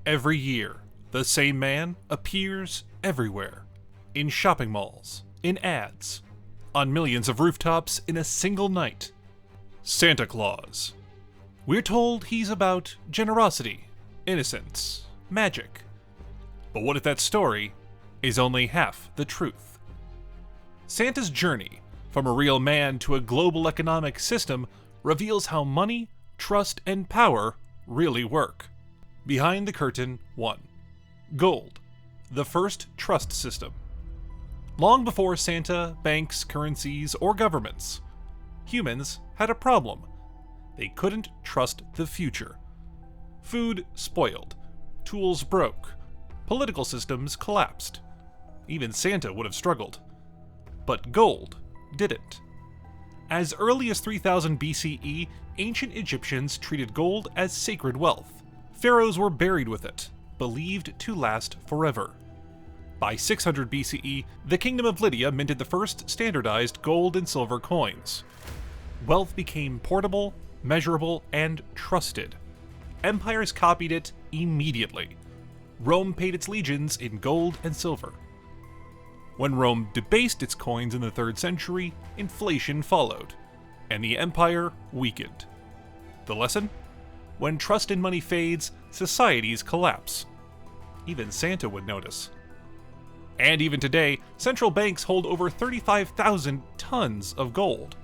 Every year, the same man appears everywhere. In shopping malls, in ads, on millions of rooftops in a single night. Santa Claus. We're told he's about generosity, innocence, magic. But what if that story is only half the truth? Santa's journey from a real man to a global economic system reveals how money, trust, and power really work. Behind the Curtain 1. Gold, the first trust system. Long before Santa, banks, currencies, or governments, humans had a problem. They couldn't trust the future. Food spoiled, tools broke, political systems collapsed. Even Santa would have struggled. But gold didn't. As early as 3000 BCE, ancient Egyptians treated gold as sacred wealth. Pharaohs were buried with it, believed to last forever. By 600 BCE, the Kingdom of Lydia minted the first standardized gold and silver coins. Wealth became portable, measurable, and trusted. Empires copied it immediately. Rome paid its legions in gold and silver. When Rome debased its coins in the 3rd century, inflation followed, and the empire weakened. The lesson? When trust in money fades, societies collapse. Even Santa would notice. And even today, central banks hold over 35,000 tons of gold.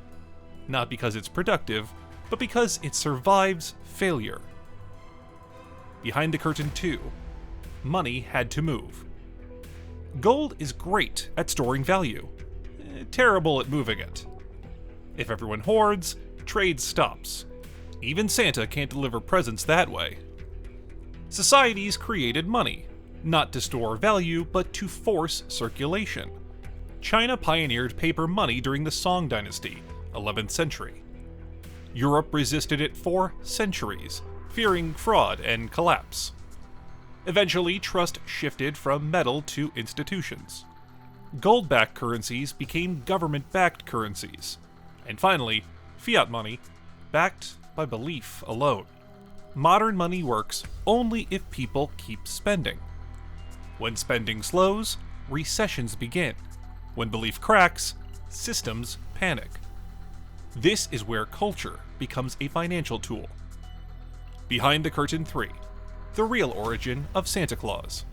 Not because it's productive, but because it survives failure. Behind the Curtain 2. Money had to move. Gold is great at storing value, terrible at moving it. If everyone hoards, trade stops. Even Santa can't deliver presents that way. Societies created money, not to store value, but to force circulation. China pioneered paper money during the Song Dynasty, 11th century. Europe resisted it for centuries, fearing fraud and collapse. Eventually, trust shifted from metal to institutions. Gold-backed currencies became government-backed currencies. And finally, fiat money, backed by belief alone. Modern money works only if people keep spending. When spending slows, recessions begin. When belief cracks, systems panic. This is where culture becomes a financial tool. Behind the Curtain 3. The real origin of Santa Claus.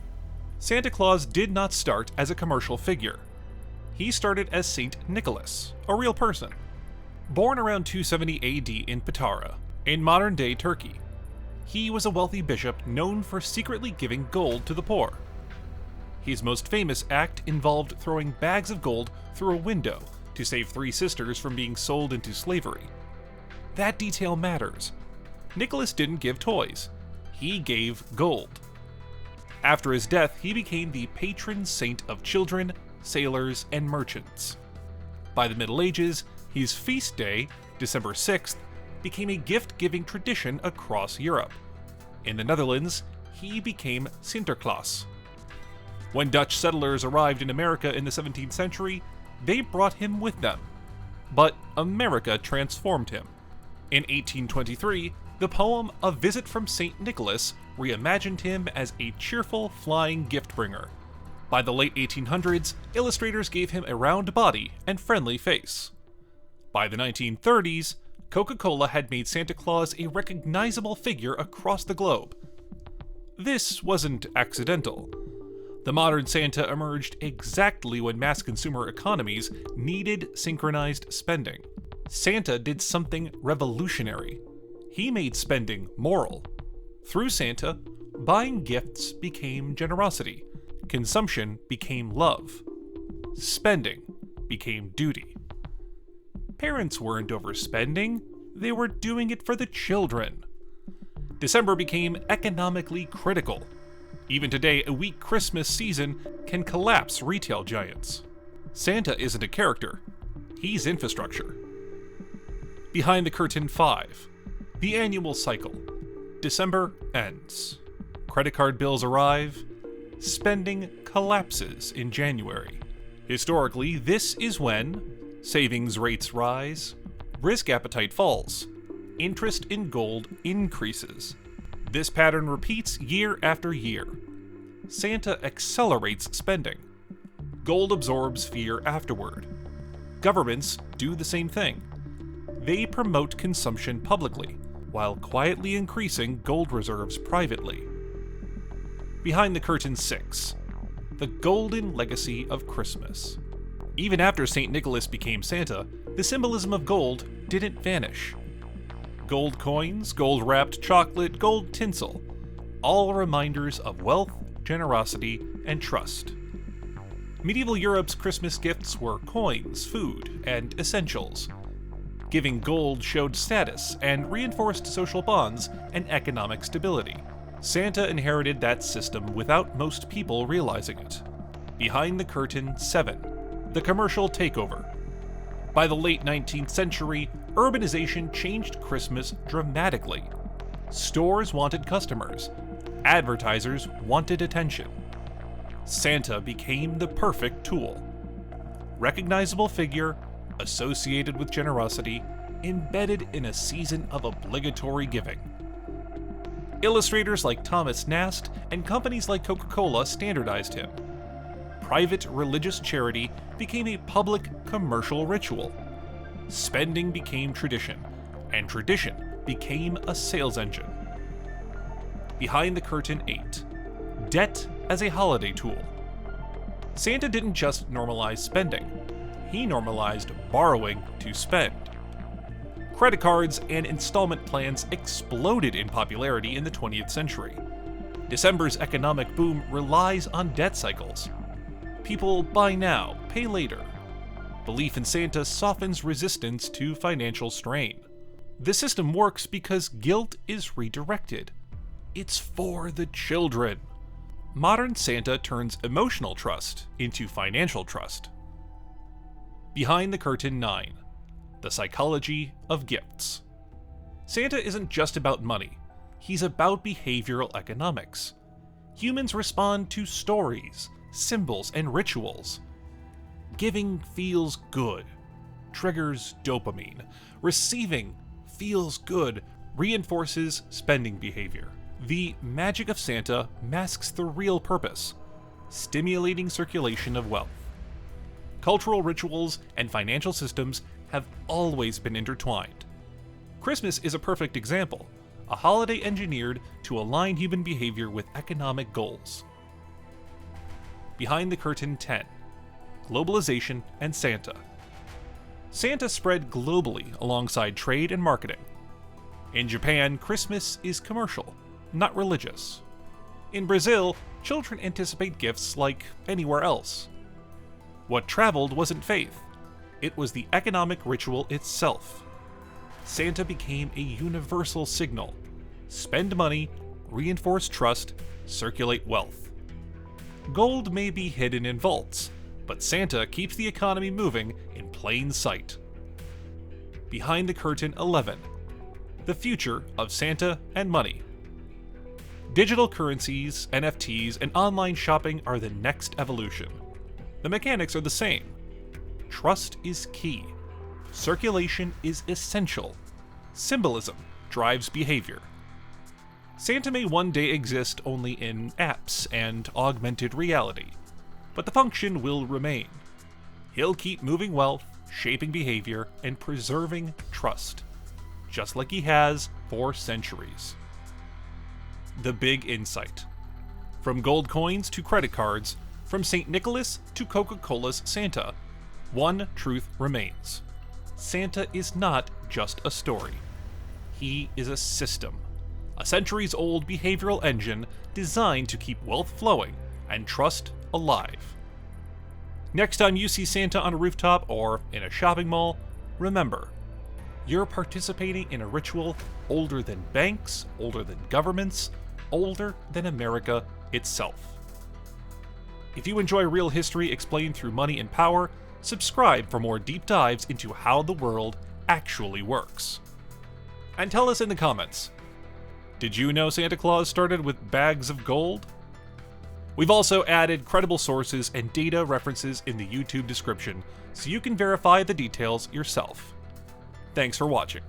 Santa Claus did not start as a commercial figure. He started as Saint Nicholas, a real person. Born around 270 AD in Patara, in modern-day Turkey, he was a wealthy bishop known for secretly giving gold to the poor. His most famous act involved throwing bags of gold through a window to save 3 sisters from being sold into slavery. That detail matters. Nicholas didn't give toys. He gave gold. After his death, he became the patron saint of children, sailors, and merchants. By the Middle Ages, his feast day, December 6th, became a gift-giving tradition across Europe. In the Netherlands, he became Sinterklaas. When Dutch settlers arrived in America in the 17th century, they brought him with them. But America transformed him. In 1823, the poem A Visit from St. Nicholas reimagined him as a cheerful flying gift-bringer. By the late 1800s, illustrators gave him a round body and friendly face. By the 1930s, Coca-Cola had made Santa Claus a recognizable figure across the globe. This wasn't accidental. The modern Santa emerged exactly when mass consumer economies needed synchronized spending. Santa did something revolutionary. He made spending moral. Through Santa, buying gifts became generosity. Consumption became love. Spending became duty. Parents weren't overspending, they were doing it for the children. December became economically critical. Even today, a weak Christmas season can collapse retail giants. Santa isn't a character, he's infrastructure. Behind the Curtain 5. The annual cycle. December ends. Credit card bills arrive. Spending collapses in January. Historically, this is when savings rates rise, risk appetite falls, interest in gold increases. This pattern repeats year after year. Santa accelerates spending. Gold absorbs fear afterward. Governments do the same thing. They promote consumption publicly, while quietly increasing gold reserves privately. Behind the Curtain 6. The Golden Legacy of Christmas. Even after St. Nicholas became Santa, the symbolism of gold didn't vanish. Gold coins, gold-wrapped chocolate, gold tinsel, all reminders of wealth, generosity, and trust. Medieval Europe's Christmas gifts were coins, food, and essentials. Giving gold showed status and reinforced social bonds and economic stability. Santa inherited that system without most people realizing it. Behind the Curtain 7. The Commercial Takeover. By the late 19th century, urbanization changed Christmas dramatically. Stores wanted customers. Advertisers wanted attention. Santa became the perfect tool. Recognizable figure, associated with generosity, embedded in a season of obligatory giving. Illustrators like Thomas Nast and companies like Coca-Cola standardized him. Private religious charity became a public commercial ritual. Spending became tradition, and tradition became a sales engine. Behind the Curtain 8. Debt as a holiday tool. Santa didn't just normalize spending, he normalized borrowing to spend. Credit cards and installment plans exploded in popularity in the 20th century. December's economic boom relies on debt cycles. People buy now, pay later. Belief in Santa softens resistance to financial strain. The system works because guilt is redirected. It's for the children. Modern Santa turns emotional trust into financial trust. Behind the Curtain 9. The Psychology of Gifts. Santa isn't just about money. He's about behavioral economics. Humans respond to stories, symbols, and rituals. Giving feels good, triggers dopamine. Receiving feels good, reinforces spending behavior. The magic of Santa masks the real purpose, stimulating circulation of wealth. Cultural rituals and financial systems have always been intertwined. Christmas is a perfect example, a holiday engineered to align human behavior with economic goals. Behind the Curtain 10. Globalization and Santa. Santa spread globally alongside trade and marketing. In Japan, Christmas is commercial, not religious. In Brazil, children anticipate gifts like anywhere else. What traveled wasn't faith, it was the economic ritual itself. Santa became a universal signal. Spend money, reinforce trust, circulate wealth. Gold may be hidden in vaults, but Santa keeps the economy moving in plain sight. Behind the Curtain 11. The future of Santa and money. Digital currencies, NFTs, and online shopping are the next evolution. The mechanics are the same. Trust is key. Circulation is essential. Symbolism drives behavior. Santa may one day exist only in apps and augmented reality, but the function will remain. He'll keep moving wealth, shaping behavior, and preserving trust, just like he has for centuries. The Big Insight. From gold coins to credit cards, from St. Nicholas to Coca-Cola's Santa, one truth remains. Santa is not just a story. He is a system, a centuries-old behavioral engine designed to keep wealth flowing and trust alive. Next time you see Santa on a rooftop or in a shopping mall, remember, you're participating in a ritual older than banks, older than governments, older than America itself. If you enjoy real history explained through money and power, subscribe for more deep dives into how the world actually works. And tell us in the comments, did you know Santa Claus started with bags of gold? We've also added credible sources and data references in the YouTube description, so you can verify the details yourself. Thanks for watching.